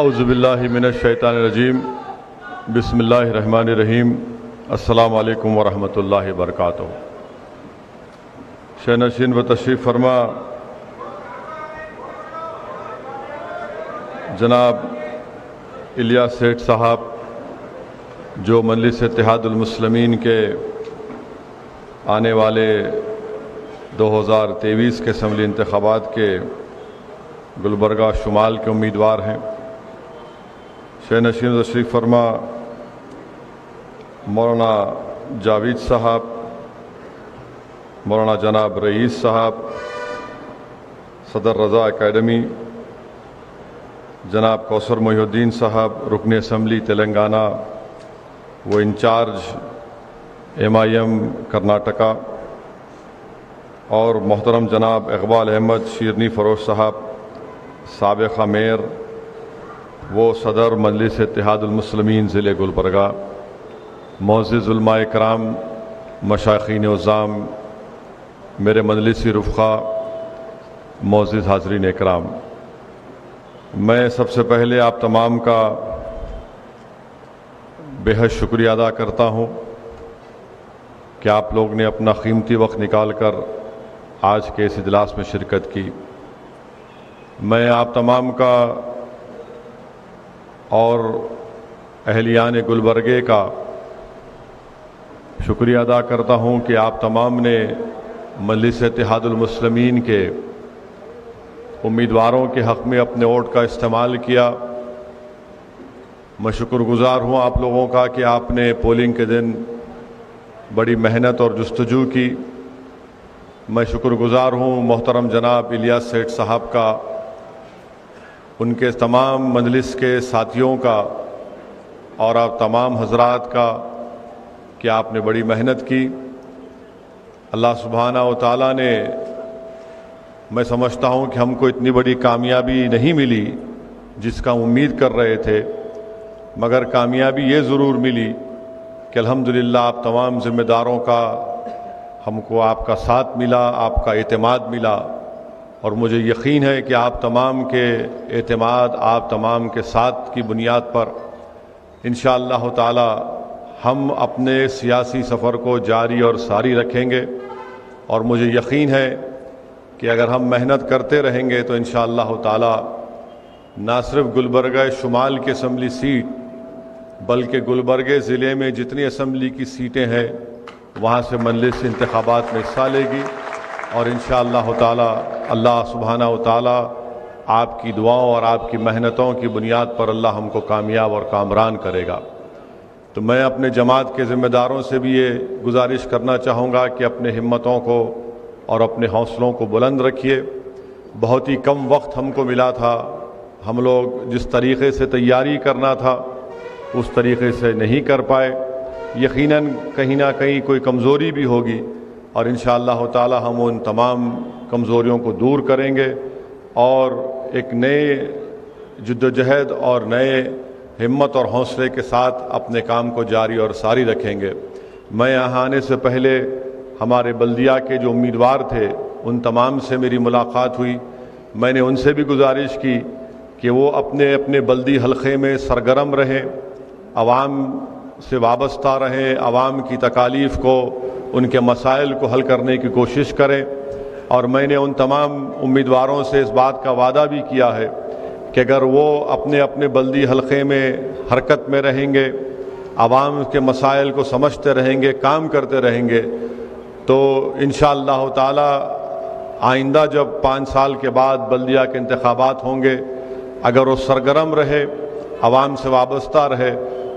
اعوذ باللہ من الشیطان الرجیم بسم اللہ الرحمن الرحیم السلام علیکم ورحمۃ اللہ وبرکاتہ۔ شہنشین و تشریف فرما جناب الیاس سیٹھ صاحب، جو مجلس اتحاد المسلمین کے آنے والے 2023 کے اسمبلی انتخابات کے گلبرگہ شمال کے امیدوار ہیں۔ شہنشین تشریف فرما مولانا جاوید صاحب، مولانا جناب رئیس صاحب، صدر رضا اکیڈمی، جناب کوثر محی الدین صاحب، رکن اسمبلی تلنگانہ و انچارج MIM کرناٹکا، اور محترم جناب اقبال احمد شیرنی فروش صاحب، سابق میئر وہ صدر مجلس اتحاد المسلمین ضلع گلبرگہ، معزز علماء کرام، مشائخین عظام، میرے مجلسی رفقا، معزز حاضرین اکرام، میں سب سے پہلے آپ تمام کا بے حد شکریہ ادا کرتا ہوں کہ آپ لوگ نے اپنا قیمتی وقت نکال کر آج کے اس اجلاس میں شرکت کی۔ میں آپ تمام کا اور اہلیان گلبرگے کا شکریہ ادا کرتا ہوں کہ آپ تمام نے مجلس اتحاد المسلمین کے امیدواروں کے حق میں اپنے ووٹ کا استعمال کیا۔ میں شکر گزار ہوں آپ لوگوں کا کہ آپ نے پولنگ کے دن بڑی محنت اور جستجو کی۔ میں شکر گزار ہوں محترم جناب الیاس سیٹھ صاحب کا، ان کے تمام مجلس کے ساتھیوں کا اور آپ تمام حضرات کا کہ آپ نے بڑی محنت کی۔ اللہ سبحانہ و تعالیٰ نے، میں سمجھتا ہوں کہ ہم کو اتنی بڑی کامیابی نہیں ملی جس کا امید کر رہے تھے، مگر کامیابی یہ ضرور ملی کہ الحمدللہ آپ تمام ذمہ داروں کا ہم کو آپ کا ساتھ ملا، آپ کا اعتماد ملا، اور مجھے یقین ہے کہ آپ تمام کے اعتماد، آپ تمام کے ساتھ کی بنیاد پر انشاءاللہ تعالی ہم اپنے سیاسی سفر کو جاری اور ساری رکھیں گے، اور مجھے یقین ہے کہ اگر ہم محنت کرتے رہیں گے تو انشاءاللہ تعالی نہ صرف گلبرگہ شمال کی اسمبلی سیٹ بلکہ گلبرگہ ضلع میں جتنی اسمبلی کی سیٹیں ہیں وہاں سے مجلس انتخابات میں حصہ لے گی، اور انشاءاللہ تعالی اللہ سبحانہ و تعالی آپ کی دعاؤں اور آپ کی محنتوں کی بنیاد پر اللہ ہم کو کامیاب اور کامران کرے گا۔ تو میں اپنے جماعت کے ذمہ داروں سے بھی یہ گزارش کرنا چاہوں گا کہ اپنے ہمتوں کو اور اپنے حوصلوں کو بلند رکھیے۔ بہت ہی کم وقت ہم کو ملا تھا، ہم لوگ جس طریقے سے تیاری کرنا تھا اس طریقے سے نہیں کر پائے۔ یقیناً کہیں نہ کہیں کوئی کمزوری بھی ہوگی، اور انشاءاللہ تعالی ہم ان تمام کمزوریوں کو دور کریں گے اور ایک نئے جد و جہد اور نئے ہمت اور حوصلے کے ساتھ اپنے کام کو جاری اور ساری رکھیں گے۔ میں یہاں آنے سے پہلے ہمارے بلدیہ کے جو امیدوار تھے ان تمام سے میری ملاقات ہوئی۔ میں نے ان سے بھی گزارش کی کہ وہ اپنے اپنے بلدی حلقے میں سرگرم رہیں، عوام سے وابستہ رہیں، عوام کی تکالیف کو، ان کے مسائل کو حل کرنے کی کوشش کریں، اور میں نے ان تمام امیدواروں سے اس بات کا وعدہ بھی کیا ہے کہ اگر وہ اپنے اپنے بلدی حلقے میں حرکت میں رہیں گے، عوام کے مسائل کو سمجھتے رہیں گے، کام کرتے رہیں گے، تو انشاءاللہ تعالی آئندہ جب 5 سال کے بعد بلدیہ کے انتخابات ہوں گے، اگر وہ سرگرم رہے، عوام سے وابستہ رہے،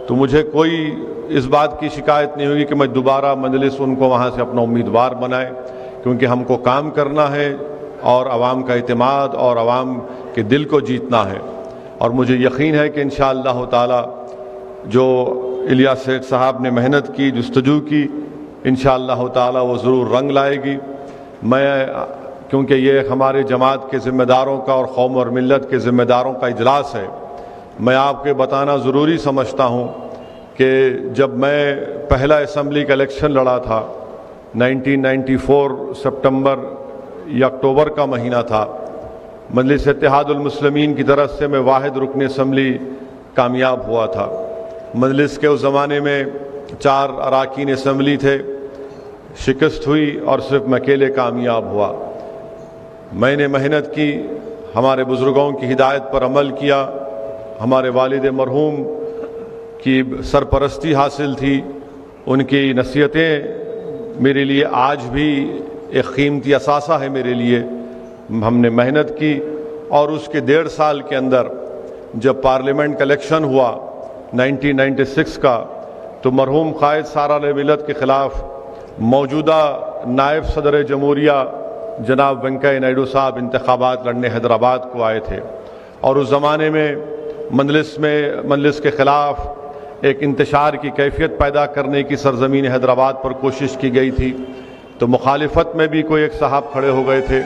تو مجھے کوئی اس بات کی شکایت نہیں ہوگی کہ میں دوبارہ مجلس ان کو وہاں سے اپنا امیدوار بنائے، کیونکہ ہم کو کام کرنا ہے اور عوام کا اعتماد اور عوام کے دل کو جیتنا ہے۔ اور مجھے یقین ہے کہ انشاءاللہ تعالی جو الیاس سیٹھ صاحب نے محنت کی، جستجو کی، انشاءاللہ تعالی وہ ضرور رنگ لائے گی۔ میں کیونکہ یہ ہمارے جماعت کے ذمہ داروں کا اور قوم اور ملت کے ذمہ داروں کا اجلاس ہے، میں آپ کے بتانا ضروری سمجھتا ہوں کہ جب میں پہلا اسمبلی کا الیکشن لڑا تھا 1994 سپٹمبر یا اکتوبر کا مہینہ تھا، مجلس اتحاد المسلمین کی طرف سے میں واحد رکن اسمبلی کامیاب ہوا تھا۔ مجلس کے اس زمانے میں 4 اراکین اسمبلی تھے، شکست ہوئی اور صرف میں اکیلے کامیاب ہوا۔ میں نے محنت کی، ہمارے بزرگوں کی ہدایت پر عمل کیا، ہمارے والد مرحوم کی سرپرستی حاصل تھی، ان کی نصیحتیں میرے لیے آج بھی ایک قیمتی اثاثہ ہے میرے لیے۔ ہم نے محنت کی اور اس کے 1.5 سال کے اندر جب پارلیمنٹ کا الیکشن ہوا 1996 کا، تو مرحوم قائد سالار ملت کے خلاف موجودہ نائب صدر جمہوریہ جناب وینکیا نائیڈو صاحب انتخابات لڑنے حیدرآباد کو آئے تھے، اور اس زمانے میں مجلس کے خلاف ایک انتشار کی کیفیت پیدا کرنے کی سرزمین حیدرآباد پر کوشش کی گئی تھی، تو مخالفت میں بھی کوئی ایک صاحب کھڑے ہو گئے تھے،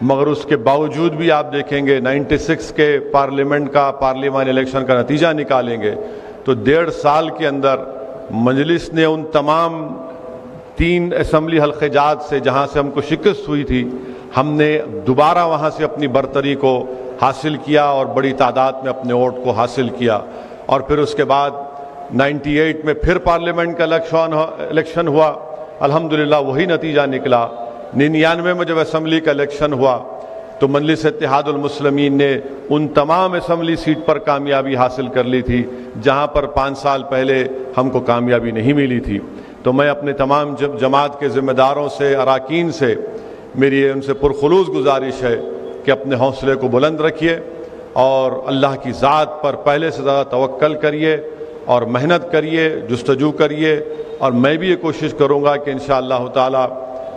مگر اس کے باوجود بھی آپ دیکھیں گے 96 کے پارلیمانی الیکشن کا نتیجہ نکالیں گے تو 1.5 سال کے اندر مجلس نے ان تمام 3 اسمبلی حلقہ جات سے جہاں سے ہم کو شکست ہوئی تھی، ہم نے دوبارہ وہاں سے اپنی برتری کو حاصل کیا اور بڑی تعداد میں اپنے ووٹ کو حاصل کیا، اور پھر اس کے بعد 98 میں پھر پارلیمنٹ کا الیکشن ہوا، الحمدللہ وہی نتیجہ نکلا۔ 99 میں جب اسمبلی کا الیکشن ہوا تو مجلس اتحاد المسلمین نے ان تمام اسمبلی سیٹ پر کامیابی حاصل کر لی تھی جہاں پر 5 سال پہلے ہم کو کامیابی نہیں ملی تھی۔ تو میں اپنے تمام جماعت کے ذمہ داروں سے، اراکین سے، میری ان سے پرخلوص گزارش ہے کہ اپنے حوصلے کو بلند رکھیے اور اللہ کی ذات پر پہلے سے زیادہ توکل کریے اور محنت کریے، جستجو کریے، اور میں بھی یہ کوشش کروں گا کہ انشاءاللہ تعالی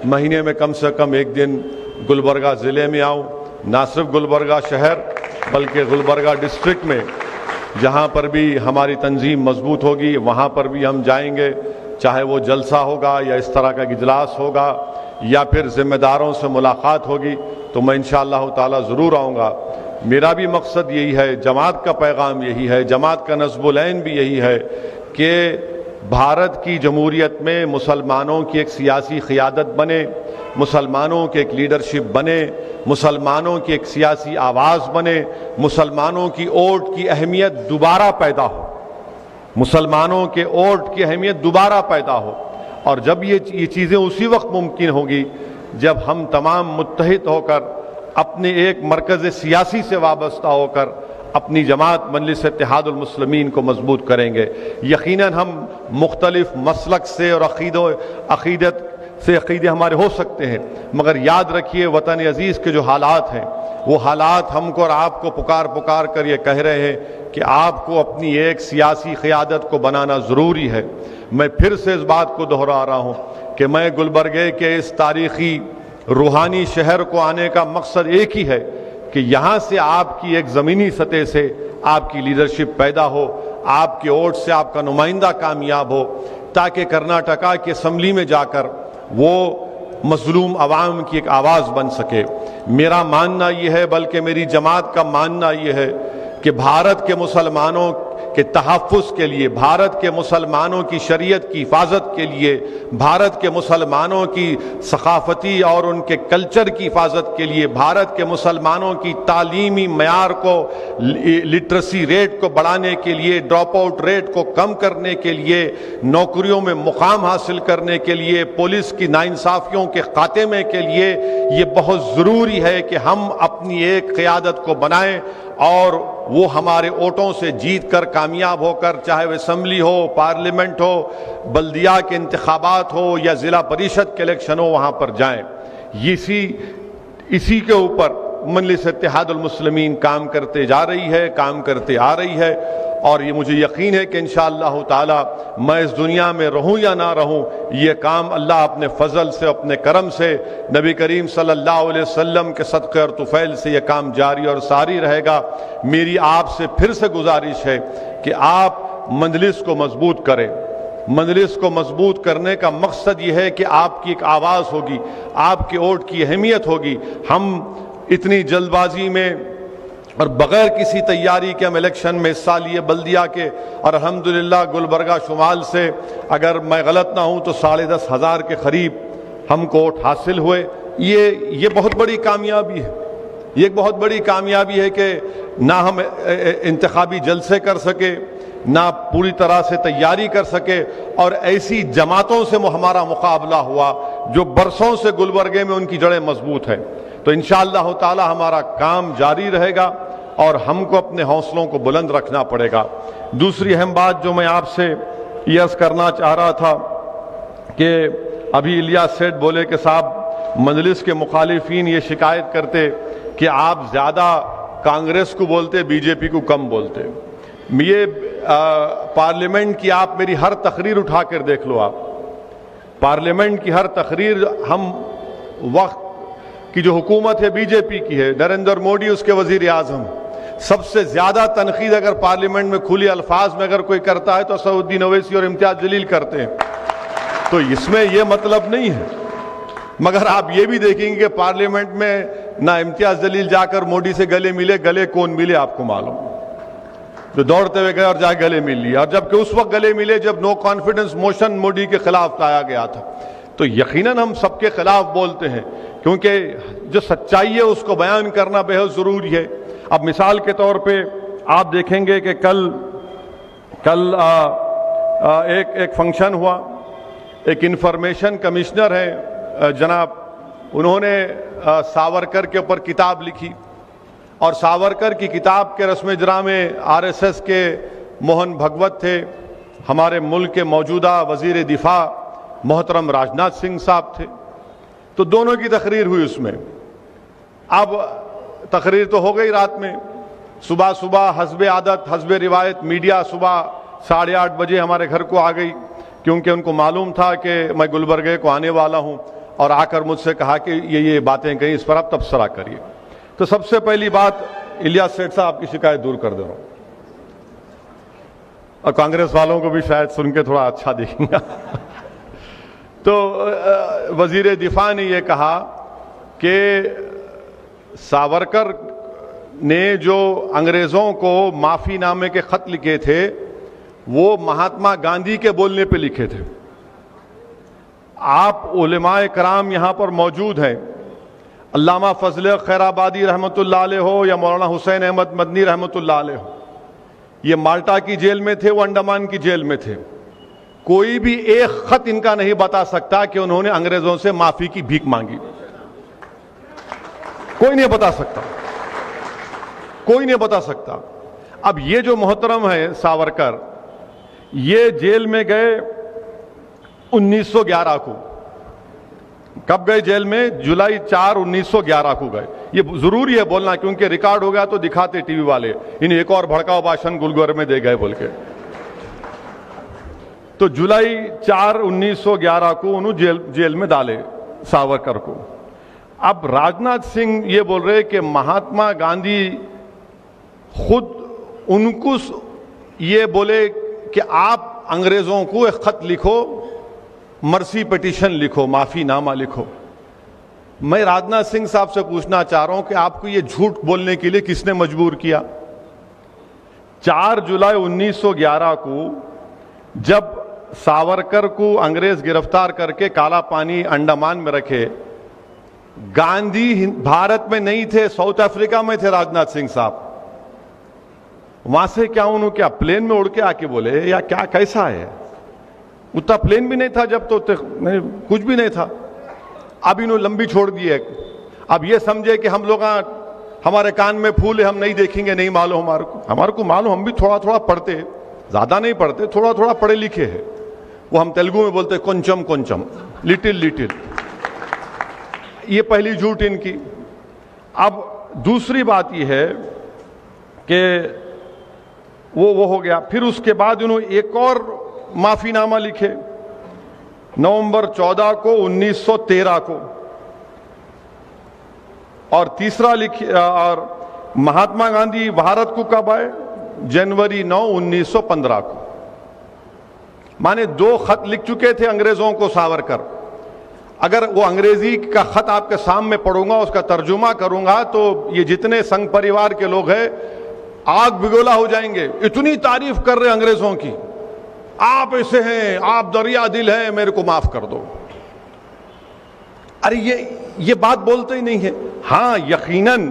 مہینے میں کم سے کم 1 دن گلبرگہ ضلع میں آؤں، نہ صرف گلبرگہ شہر بلکہ گلبرگہ ڈسٹرکٹ میں جہاں پر بھی ہماری تنظیم مضبوط ہوگی وہاں پر بھی ہم جائیں گے، چاہے وہ جلسہ ہوگا یا اس طرح کا اجلاس ہوگا یا پھر ذمہ داروں سے ملاقات ہوگی تو میں انشاءاللہ تعالی ضرور آؤں گا۔ میرا بھی مقصد یہی ہے، جماعت کا پیغام یہی ہے، جماعت کا نصب العین بھی یہی ہے کہ بھارت کی جمہوریت میں مسلمانوں کی ایک سیاسی قیادت بنے، مسلمانوں کے ایک لیڈرشپ بنے، مسلمانوں کی ایک سیاسی آواز بنے، مسلمانوں کی ووٹ کی اہمیت دوبارہ پیدا ہو، مسلمانوں کے ووٹ کی اہمیت دوبارہ پیدا ہو، اور جب یہ چیزیں اسی وقت ممکن ہوگی جب ہم تمام متحد ہو کر اپنے ایک مرکز سیاسی سے وابستہ ہو کر اپنی جماعت مجلس اتحاد المسلمین کو مضبوط کریں گے۔ یقیناً ہم مختلف مسلک سے اور عقیدت سے عقیدے ہمارے ہو سکتے ہیں، مگر یاد رکھیے وطن عزیز کے جو حالات ہیں وہ حالات ہم کو اور آپ کو پکار کر یہ کہہ رہے ہیں کہ آپ کو اپنی ایک سیاسی قیادت کو بنانا ضروری ہے۔ میں پھر سے اس بات کو دہرا رہا ہوں کہ میں گلبرگے کے اس تاریخی روحانی شہر کو آنے کا مقصد ایک ہی ہے کہ یہاں سے آپ کی ایک زمینی سطح سے آپ کی لیڈرشپ پیدا ہو، آپ کے ووٹ سے آپ کا نمائندہ کامیاب ہو، تاکہ کرناٹکا کی اسمبلی میں جا کر وہ مظلوم عوام کی ایک آواز بن سکے۔ میرا ماننا یہ ہے، بلکہ میری جماعت کا ماننا یہ ہے کہ بھارت کے مسلمانوں کے تحفظ کے لیے، بھارت کے مسلمانوں کی شریعت کی حفاظت کے لیے، بھارت کے مسلمانوں کی ثقافتی اور ان کے کلچر کی حفاظت کے لیے، بھارت کے مسلمانوں کی تعلیمی معیار کو، لٹریسی ریٹ کو بڑھانے کے لیے، ڈراپ آؤٹ ریٹ کو کم کرنے کے لیے، نوکریوں میں مقام حاصل کرنے کے لیے، پولیس کی ناانصافیوں کے خاتمے کے لیے یہ بہت ضروری ہے کہ ہم اپنی ایک قیادت کو بنائیں اور وہ ہمارے ووٹوں سے جیت کر کامیاب ہو کر، چاہے وہ اسمبلی ہو، پارلیمنٹ ہو، بلدیہ کے انتخابات ہو یا ضلع پریشد کے الیکشن ہو، وہاں پر جائیں۔ اسی کے اوپر مجلس اتحاد المسلمین کام کرتے جا رہی ہے، کام کرتے آ رہی ہے، اور یہ مجھے یقین ہے کہ انشاءاللہ تعالی میں اس دنیا میں رہوں یا نہ رہوں، یہ کام اللہ اپنے فضل سے، اپنے کرم سے، نبی کریم صلی اللہ علیہ وسلم کے صدقے اور طفیل سے یہ کام جاری اور ساری رہے گا۔ میری آپ سے پھر سے گزارش ہے کہ آپ مجلس کو مضبوط کریں۔ مجلس کو مضبوط کرنے کا مقصد یہ ہے کہ آپ کی ایک آواز ہوگی، آپ کے ووٹ کی اہمیت ہوگی۔ ہم اتنی جلد بازی میں اور بغیر کسی تیاری کے ہم الیکشن میں حصہ لیے بلدیہ کے، اور الحمدللہ گلبرگہ شمال سے اگر میں غلط نہ ہوں تو 10,500 کے قریب ہم کو ووٹ حاصل ہوئے۔ یہ بہت بڑی کامیابی ہے۔ یہ ایک بہت بڑی کامیابی ہے کہ نہ ہم انتخابی جلسے کر سکے، نہ پوری طرح سے تیاری کر سکے، اور ایسی جماعتوں سے ہمارا مقابلہ ہوا جو برسوں سے گلبرگے میں ان کی جڑیں مضبوط ہیں۔ تو انشاءاللہ تعالی ہمارا کام جاری رہے گا اور ہم کو اپنے حوصلوں کو بلند رکھنا پڑے گا۔ دوسری اہم بات جو میں آپ سے یہ عرض کرنا چاہ رہا تھا کہ ابھی الیاس سیٹھ بولے کہ صاحب مجلس کے مخالفین یہ شکایت کرتے کہ آپ زیادہ کانگریس کو بولتے، بی جے پی کو کم بولتے۔ یہ پارلیمنٹ کی آپ میری ہر تقریر اٹھا کر دیکھ لو، آپ پارلیمنٹ کی ہر تقریر، ہم وقت کی جو حکومت ہے بی جے پی کی ہے، نریندر مودی اس کے وزیر اعظم، سب سے زیادہ تنقید اگر پارلیمنٹ میں کھلی الفاظ میں اگر کوئی کرتا ہے تو اسد الدین اویسی اور امتیاز جلیل کرتے ہیں۔ تو اس میں یہ مطلب نہیں ہے، مگر آپ یہ بھی دیکھیں گے کہ پارلیمنٹ میں نہ امتیاز جلیل جا کر مودی سے گلے ملے، گلے کون ملے آپ کو معلوم، جو دوڑتے ہوئے گئے اور جا گلے مل لیا، اور جبکہ اس وقت گلے ملے جب نو کانفیڈنس موشن مودی کے خلاف لایا گیا تھا۔ تو یقیناً ہم سب کے خلاف بولتے ہیں، کیونکہ جو سچائی ہے اس کو بیان کرنا بہت ضروری ہے۔ اب مثال کے طور پہ آپ دیکھیں گے کہ کل ایک فنکشن ہوا، ایک انفارمیشن کمشنر ہیں جناب، انہوں نے ساورکر کے اوپر کتاب لکھی، اور ساورکر کی کتاب کے رسم اجرا میں آر ایس ایس کے موہن بھگوت تھے، ہمارے ملک کے موجودہ وزیر دفاع محترم راجناتھ سنگھ صاحب تھے۔ تو دونوں کی تقریر ہوئی اس میں۔ اب تقریر تو ہو گئی رات میں، صبح حسب عادت حسب روایت میڈیا صبح 8:30 بجے ہمارے گھر کو آ گئی، کیونکہ ان کو معلوم تھا کہ میں گلبرگے کو آنے والا ہوں، اور آ کر مجھ سے کہا کہ یہ باتیں کہیں، اس پر آپ تبصرہ کریے۔ تو سب سے پہلی بات، الیاس سیٹھ صاحب کی شکایت دور کر دے رہا ہوں، اور کانگریس والوں کو بھی شاید سن کے تھوڑا اچھا دیکھیں گا۔ تو وزیر دفاع نے یہ کہا کہ ساورکر نے جو انگریزوں کو معافی نامے کے خط لکھے تھے وہ مہاتما گاندھی کے بولنے پہ لکھے تھے۔ آپ علماء کرام یہاں پر موجود ہیں، علامہ فضل خیر آبادی رحمۃ اللہ علیہ ہو یا مولانا حسین احمد مدنی رحمۃ اللہ علیہ ہو، یہ مالٹا کی جیل میں تھے، وہ انڈمان کی جیل میں تھے، کوئی بھی ایک خط ان کا نہیں بتا سکتا کہ انہوں نے انگریزوں سے معافی کی بھیک مانگی، کوئی نہیں بتا سکتا، کوئی نہیں بتا سکتا۔ اب یہ جو محترم ہے ساورکر، یہ جیل میں گئے 1911 کو۔ کب گئے جیل میں؟ جولائی 4 1911 کو گئے۔ یہ ضروری ہے بولنا کیونکہ ریکارڈ ہو گیا تو دکھاتے ٹی وی والے، انہیں ایک اور بھڑکاؤ بھاشن گلبرگہ میں دے گئے بول کے۔ تو جولائی 4 1911 کو انہوں جیل میں ڈالے ساورکر کو۔ اب راجناتھ سنگھ یہ بول رہے کہ مہاتما گاندھی خود ان کو یہ بولے کہ آپ انگریزوں کو ایک خط لکھو، مرسی پٹیشن لکھو، معافی نامہ لکھو۔ میں راجناتھ سنگھ صاحب سے پوچھنا چاہ رہا ہوں کہ آپ کو یہ جھوٹ بولنے کے لیے کس نے مجبور کیا؟ 4 جولائی 1911 کو جب ساورکر کو انگریز گرفتار کر کے کالا پانی انڈمان میں رکھے، گاندھی بھارت میں نہیں تھے، ساؤتھ افریقہ میں تھے راجناتھ سنگھ صاحب۔ وہاں سے کیا انہوں کیا پلین میں اڑ کے آ کے بولے یا کیا کیسا ہے؟ اتنا پلین بھی نہیں تھا جب، تو کچھ بھی نہیں تھا۔ اب انہوں لمبی چھوڑ دی ہے۔ اب یہ سمجھے کہ ہم لوگ ہمارے کان میں پھول ہے، ہم نہیں دیکھیں گے، نہیں معلوم ہمارے کو معلوم، ہم بھی تھوڑا تھوڑا پڑھتے، زیادہ نہیں پڑھتے، تھوڑا تھوڑا پڑھے لکھے ہیں۔ وہ ہم تیلگو میں بولتے کنچم کنچم، لٹل لٹل۔ یہ پہلی جھوٹ ان کی۔ اب دوسری بات یہ ہے کہ وہ ہو گیا، پھر اس کے بعد انہوں ایک اور معافی نامہ لکھے نومبر 14 کو 1913 کو، اور تیسرا اور مہاتما گاندھی بھارت کو کب آئے؟ جنوری 9 1915 کو۔ مانے 2 خط لکھ چکے تھے انگریزوں کو ساورکر۔ اگر وہ انگریزی کا خط آپ کے سامنے پڑھوں گا، اس کا ترجمہ کروں گا، تو یہ جتنے سنگھ پریوار کے لوگ ہیں آگ بگولا ہو جائیں گے، اتنی تعریف کر رہے انگریزوں کی، آپ ایسے ہیں، آپ دریا دل ہیں، میرے کو معاف کر دو۔ ارے یہ بات بولتے ہی نہیں ہے۔ ہاں یقیناً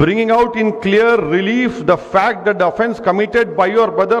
bringing out in clear relief the fact that the offense committed by your brother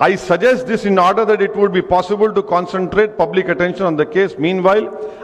I suggest this in order that it would be possible to concentrate public attention on the case meanwhile।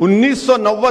1990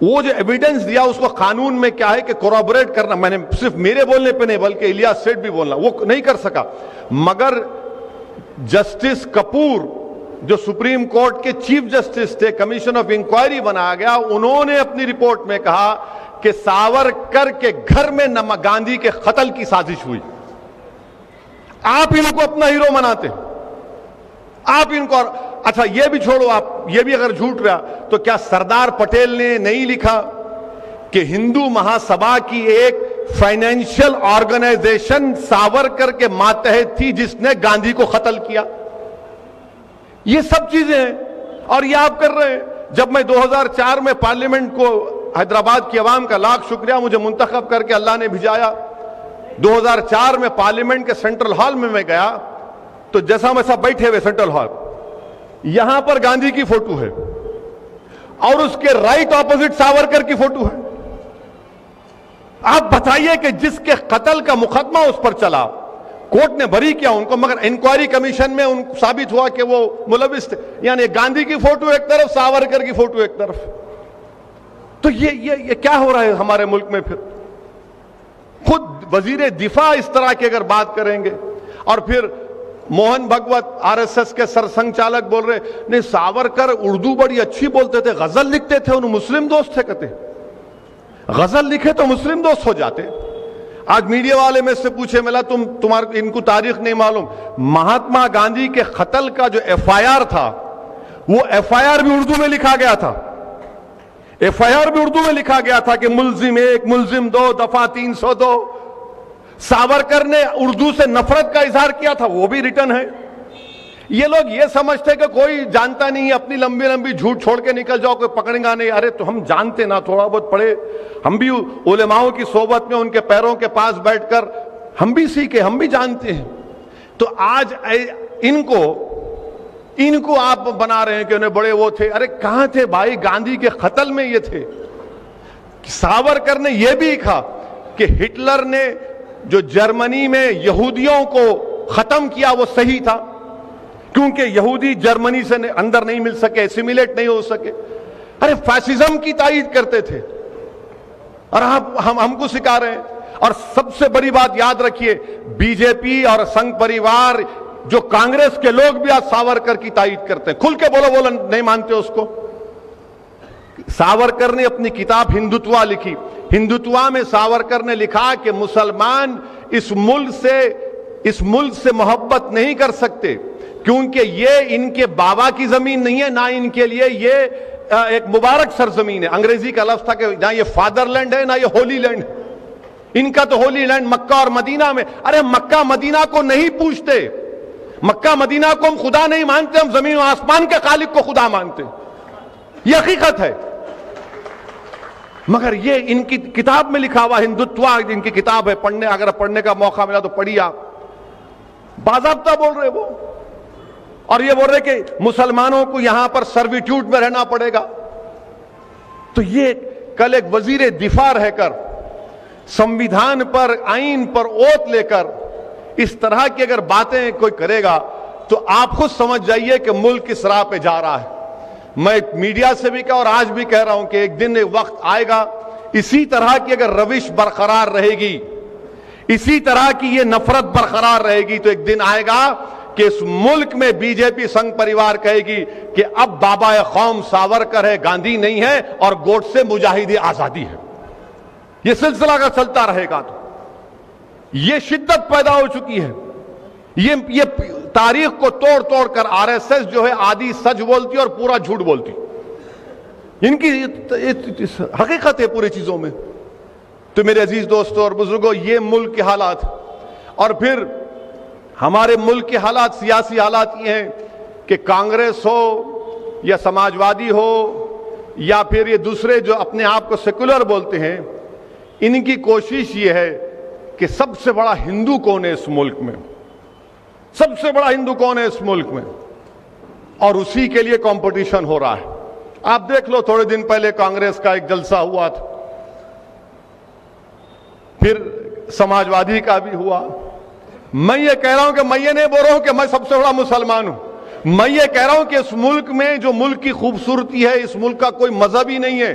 وہ جو evidence دیا اس کو قانون میں کیا ہے کہ کوریبوریٹ کرنا، میں نے صرف میرے بولنے پہ نہیں بلکہ الیاس سیٹھ بھی بولنا، وہ نہیں کر سکا، مگر جسٹس کپور جو سپریم کورٹ کے چیف جسٹس تھے، کمیشن آف انکوائری بنایا گیا، انہوں نے اپنی رپورٹ میں کہا کہ ساورکر کے گھر میں گاندھی کے قتل کی سازش ہوئی۔ آپ ان کو اپنا ہیرو مناتے، آپ ان کو، اچھا یہ بھی چھوڑو، آپ یہ بھی اگر جھوٹ رہا تو کیا سردار پٹیل نے نہیں لکھا کہ ہندو مہا سبھا کی ایک فائنینشیل آرگنائزیشن ساورکر کے ماتحت تھی جس نے گاندھی کو قتل کیا؟ یہ سب چیزیں ہیں اور یہ آپ کر رہے ہیں۔ جب میں 2004 میں پارلیمنٹ کو، حیدرآباد کی عوام کا لاکھ شکریہ، مجھے منتخب کر کے اللہ نے بھجایا، 2004 میں پارلیمنٹ کے سینٹرل ہال میں گیا تو جیسا میں سب بیٹھے ہوئے سینٹرل ہال، یہاں پر گاندھی کی فوٹو ہے اور اس کے رائٹ اپوزٹ ساورکر کی فوٹو ہے۔ آپ بتائیے کہ جس کے قتل کا مقدمہ اس پر چلا، کورٹ نے بری کیا ان کو، مگر انکوائری کمیشن میں ان کو ثابت ہوا کہ وہ ملوث تھے، یعنی گاندھی کی فوٹو ایک طرف، ساورکر کی فوٹو ایک طرف۔ تو یہ کیا ہو رہا ہے ہمارے ملک میں؟ پھر خود وزیر دفاع اس طرح کی اگر بات کریں گے، اور پھر Mohan Bhagwat R S S کے سرسنگ چالک بول رہے نہیں ساورکر اردو بڑی اچھی بولتے تھے، غزل لکھتے تھے، انہوں مسلم دوست تھے، کہتے غزل لکھے تو مسلم دوست ہو جاتے۔ آج میڈیا والے میں سے پوچھے، ملا تمہارے ان کو تاریخ نہیں معلوم، مہاتما گاندھی کے قتل کا جو ایف آئی آر تھا، وہ ایف آئی آر بھی اردو میں لکھا گیا تھا، ایف آئی آر بھی اردو میں لکھا گیا تھا کہ ملزم 1 ملزم 2 دفعہ 302۔ ساورکر نے اردو سے نفرت کا اظہار کیا تھا، وہ بھی ریٹن ہے۔ یہ لوگ یہ سمجھتے کہ کوئی جانتا نہیں، اپنی لمبی لمبی جھوٹ چھوڑ کے نکل جاؤ، کوئی پکڑیں گا نہیں۔ ارے تو ہم جانتے نا، تھوڑا بہت پڑھے، ہم بھی علماؤں کی صحبت میں ان کے پیروں کے پاس بیٹھ کر ہم بھی سیکھے، ہم بھی جانتے ہیں۔ تو آج ان کو آپ بنا رہے ہیں کہ انہیں بڑے وہ تھے، ارے کہاں تھے بھائی؟ گاندھی کے قتل میں یہ تھے۔ ساورکر نے یہ بھی کہا کہ ہٹلر نے جو جرمنی میں یہودیوں کو ختم کیا وہ صحیح تھا، کیونکہ یہودی جرمنی سے اندر نہیں مل سکے، اسیمیلیٹ نہیں ہو سکے۔ ارے فیشزم کی تائید کرتے تھے اور ہم کو سکھا رہے ہیں۔ اور سب سے بڑی بات یاد رکھیے، بی جے پی اور سنگھ پریوار، جو کانگریس کے لوگ بھی آج ساورکر کی تائید کرتے ہیں، کھل کے بولو نہیں مانتے اس کو۔ ساورکر نے اپنی کتاب ہندوتوا لکھی، ہندوتوا میں ساورکر نے لکھا کہ مسلمان اس ملک سے محبت نہیں کر سکتے، کیونکہ یہ ان کے بابا کی زمین نہیں ہے، نہ ان کے لیے یہ ایک مبارک سرزمین ہے۔ انگریزی کا لفظ تھا کہ نہ یہ فادر لینڈ ہے، نہ یہ ہولی لینڈ ہے۔ ان کا تو ہولی لینڈ مکہ اور مدینہ میں۔ ارے مکہ مدینہ کو نہیں پوچھتے، مکہ مدینہ کو ہم خدا نہیں مانتے، ہم زمین و آسمان کے خالق کو خدا مانتے، یہ حقیقت ہے۔ مگر یہ ان کی کتاب میں لکھا ہوا، ہندوتوا ان کی کتاب ہے، اگر پڑھنے کا موقع ملا تو پڑھیے آپ۔ باضابطہ بول رہے وہ، اور یہ بول رہے کہ مسلمانوں کو یہاں پر سرویٹیوڈ میں رہنا پڑے گا۔ تو یہ کل ایک وزیر دفاع رہ کر، سمویدھان پر، آئین پر اوت لے کر اس طرح کی اگر باتیں کوئی کرے گا تو آپ خود سمجھ جائیے کہ ملک کس راہ پہ جا رہا ہے۔ میں میڈیا سے بھی کہا اور آج بھی کہہ رہا ہوں کہ ایک دن ایک وقت آئے گا، اسی طرح کی اگر روش برقرار رہے گی، اسی طرح کی یہ نفرت برقرار رہے گی، تو ایک دن آئے گا کہ اس ملک میں بی جے پی سنگھ پریوار کہے گی کہ اب بابا قوم ساورکر ہے، گاندھی نہیں ہے، اور گوڈسے مجاہد آزادی ہے۔ یہ سلسلہ اگر چلتا رہے گا تو یہ شدت پیدا ہو چکی ہے۔ یہ تاریخ کو توڑ توڑ کر آر ایس ایس جو ہے آدھی سچ بولتی اور پورا جھوٹ بولتی، ان کی حقیقت ہے پوری چیزوں میں۔ تو میرے عزیز دوستوں اور بزرگوں، یہ ملک کے حالات، اور پھر ہمارے ملک کے حالات، سیاسی حالات یہ ہیں کہ کانگریس ہو یا سماجوادی ہو یا پھر یہ دوسرے جو اپنے آپ کو سیکولر بولتے ہیں، ان کی کوشش یہ ہے کہ سب سے بڑا ہندو کون ہے اس ملک میں، سب سے بڑا ہندو کون ہے اس ملک میں، اور اسی کے لیے کمپٹیشن ہو رہا ہے۔ آپ دیکھ لو، تھوڑے دن پہلے کانگریس کا ایک جلسہ ہوا تھا، پھر سماجوادی کا بھی ہوا۔ میں یہ کہہ رہا ہوں کہ میں یہ نہیں بول رہا ہوں کہ میں سب سے بڑا مسلمان ہوں، میں یہ کہہ رہا ہوں کہ اس ملک میں جو ملک کی خوبصورتی ہے، اس ملک کا کوئی مذہب ہی نہیں ہے،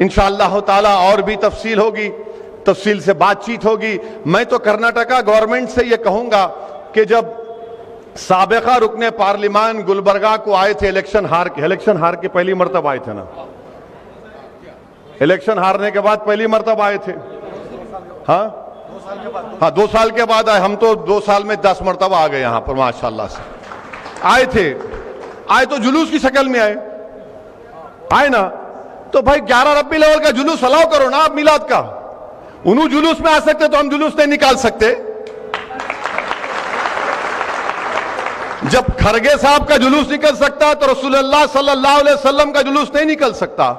انشاءاللہ تعالی اور بھی تفصیل ہوگی، تفصیل سے بات چیت ہوگی۔ میں تو کرناٹکا گورنمنٹ سے یہ کہوں گا کہ جب سابقہ رکن پارلیمان گلبرگہ کو آئے تھے الیکشن ہار کے پہلی مرتبہ آئے تھے نا، الیکشن ہارنے کے بعد پہلی مرتبہ آئے تھے، ہاں 2 سال کے بعد آئے۔ ہم تو 2 سال میں 10 مرتبہ آ گئے یہاں پر ماشاءاللہ سے آئے تو جلوس کی شکل میں آئے نا، تو بھائی 11 ربیع الاول کا جلوس الاؤ کرو نا آپ میلاد کا، انہوں جلوس میں آ سکتے تو ہم جلوس نہیں نکال سکتے؟ جب کھرگے صاحب کا جلوس نکل سکتا تو رسول اللہ صلی اللہ علیہ وسلم کا جلوس نہیں نکل سکتا؟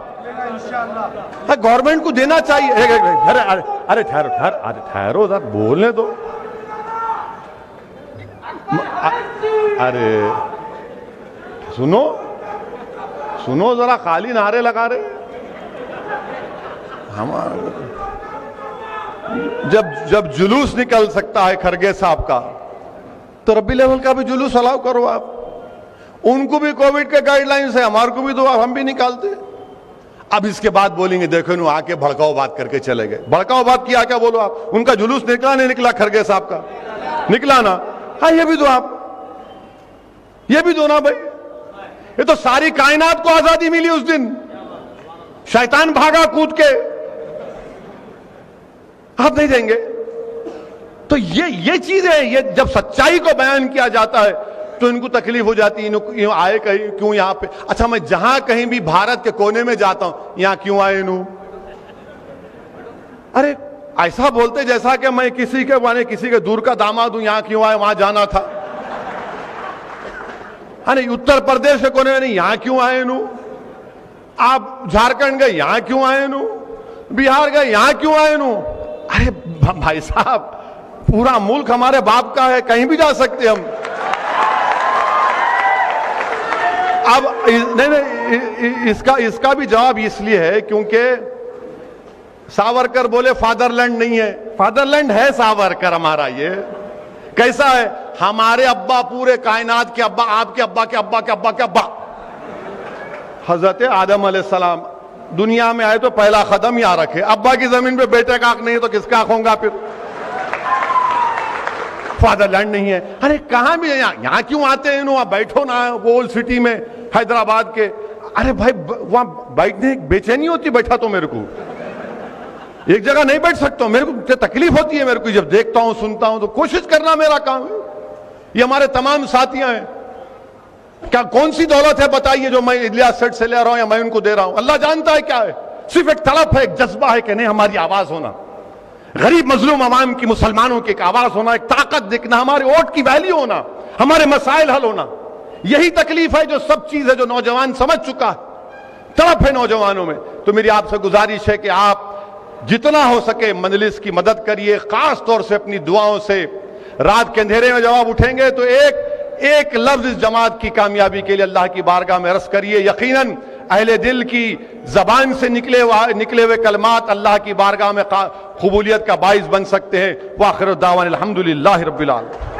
گورنمنٹ کو دینا چاہیے۔ ارے ٹھہرو ذرا بولنے دو، ارے سنو ذرا، خالی نعرے لگا رہے۔ جب جلوس نکل سکتا ہے کھرگے صاحب کا تو ربیع الاول کا بھی جلوس الاؤ کرو آپ۔ ان کو بھی کووڈ کے گائیڈ لائنز ہے، ہمارے کو بھی دو، ہم بھی نکالتے۔ اب اس کے بعد بولیں گے دیکھو انہوں آ کے بھڑکاؤ بات کر کے چلے گئے۔ بھڑکاؤ بات کیا کیا بولو آپ؟ ان کا جلوس نکلا نہیں نکلا کھرگے صاحب کا؟ نکلا نا، ہاں یہ بھی دو آپ، یہ بھی دو نا بھائی۔ یہ تو ساری کائنات کو آزادی ملی اس دن، شیطان بھاگا کود کے، آپ نہیں دیں گے؟ تو یہ چیزیں، یہ جب سچائی کو بیان کیا جاتا ہے تو ان کو تکلیف ہو جاتی ہے، آئے کیوں یہاں پہ؟ اچھا میں جہاں کہیں بھی بھارت کے کونے میں جاتا ہوں، یہاں کیوں آئے انہوں؟ ارے ایسا بولتے جیسا کہ میں کسی کے دور کا داماد ہوں، یہاں کیوں آئے؟ وہاں جانا تھا۔ ارے اتر پردیش کے کونے میں نہیں، یہاں کیوں آئے انہوں؟ آپ جھارکھنڈ گئے، یہاں کیوں آئے انہوں؟ بہار گئے، یہاں کیوں آئے انہوں؟ ارے بھائی صاحب پورا ملک ہمارے باپ کا ہے، کہیں بھی جا سکتے ہم۔ اب نہیں اس کا بھی جواب اس لیے ہے کیونکہ ساورکر بولے فادر لینڈ نہیں ہے، فادر لینڈ ہے ساورکر ہمارا۔ یہ کیسا ہے؟ ہمارے ابا پورے کائنات کے ابا، آپ کے ابا کے ابا کے ابا کے ابا حضرت آدم علیہ السلام دنیا میں آئے تو پہلا قدم یہاں رکھے۔ ابا کی زمین پہ بیٹے کا حق نہیں ہے تو کس کا حق ہوگا پھر؟ فادر لینڈ نہیں ہے۔ ارے کہاں بھی ہے، یہاں کیوں آتے ہیں انہوں؟ بیٹھو نا اولڈ سٹی میں حیدرآباد کے۔ ارے بھائی وہاں بیٹھنے بے چینی ہوتی، بیٹھا تو میرے کو ایک جگہ نہیں بیٹھ سکتا ہوں، میرے کو تکلیف ہوتی ہے، میرے کو جب دیکھتا ہوں سنتا ہوں تو کوشش کرنا میرا کام ہے۔ یہ ہمارے تمام ساتھیاں ہیں، کیا کون سی دولت ہے بتائیے جو میں الیاس سیٹ سے لے رہا ہوں یا میں ان کو دے رہا ہوں؟ اللہ جانتا ہے کیا ہے، صرف ایک طلب ہے، ایک جذبہ ہے کہ نہیں ہماری آواز ہونا، غریب مظلوم عوام کی، مسلمانوں کی ایک آواز ہونا، ایک طاقت دکھنا، ہمارے ووٹ کی ویلیو ہونا، ہمارے مسائل حل ہونا۔ یہی تکلیف ہے، جو سب چیز ہے جو نوجوان سمجھ چکا ہے، طرف ہے نوجوانوں میں۔ تو میری آپ سے گزارش ہے کہ آپ جتنا ہو سکے مجلس کی مدد کریے، خاص طور سے اپنی دعاؤں سے۔ رات کے اندھیرے میں جواب اٹھیں گے تو ایک لفظ اس جماعت کی کامیابی کے لیے اللہ کی بارگاہ میں عرض کریے۔ یقیناً اہل دل کی زبان سے نکلے ہوئے کلمات اللہ کی بارگاہ میں قبولیت کا باعث بن سکتے ہیں۔ وآخر الدعوانا الحمدللہ رب العالمین۔